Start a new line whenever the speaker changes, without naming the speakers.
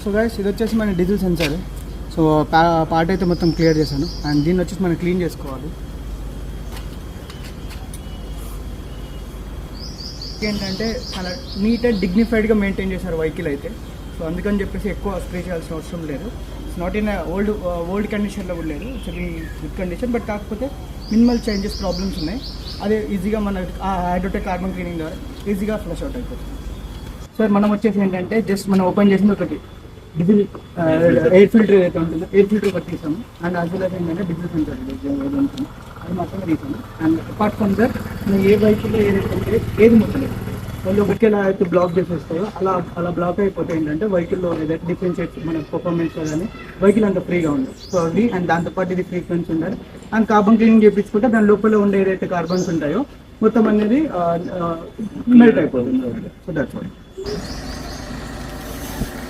So guys ఇది వచ్చేసి మన డీజిల్ సెన్సార్. సో పార్ట్ అయితే మొత్తం క్లియర్ చేశాను అండ్ దీన్ని వచ్చేసి మనం క్లీన్ చేసుకోవాలి. ఏంటంటే చాలా నీట్ అండ్ డిగ్నిఫైడ్గా మెయింటైన్ చేశారు వెహికల్ అయితే. సో అందుకని చెప్పేసి ఎక్కువ స్ప్రే చేయాల్సిన అవసరం లేదు. ఇట్స్ నాట్ ఇన్ ఓల్డ్ కండిషన్లో కూడా లేదు, it's in good condition. But కాకపోతే మినిమల్ చేంజెస్ ప్రాబ్లమ్స్ ఉన్నాయి. అదే ఈజీగా మన హైడ్రోటెక్ కార్బన్ క్లీనింగ్ ద్వారా ఈజీగా ఫ్లష్ అవుట్ అయిపోతుంది. సో మనం వచ్చేసి ఏంటంటే జస్ట్ మనం ఓపెన్ చేసింది ఒకటి డీజిల్ ఎయిర్ ఫిల్టర్ ఏదైతే ఉంటుందో ఎయిర్ ఫిల్టర్ ఒకటి తీసాము అండ్ అసలు ఏంటంటే డీజిల్ సెన్సార్ ఉంటుంది అది మాత్రమే తీసాము. అండ్ అపార్ట్ ఫ్రమ్ దట్ మనం ఏ వెహికల్లో ఏదైతే ఏది మొత్తం వాళ్ళు ఒకటి ఎలా అయితే బ్లాక్ చేసేస్తారో అలా బ్లాక్ అయిపోతే ఏంటంటే వెహికల్లో ఏదైతే డిఫరెన్షియేట్ మన పర్ఫార్మెన్స్లో కానీ వెహికల్ అంత ఫ్రీగా ఉంది. సో అది అండ్ దాంతోపాటు ఇది ఫ్రీక్వెన్సీ ఉండాలి అండ్ కార్బన్ క్లీనింగ్ చేయించుకుంటే దాని లోపల ఉండే ఏదైతే కార్బన్స్ ఉంటాయో మొత్తం అనేది మెల్ట్ అయిపోతుంది. So that's what.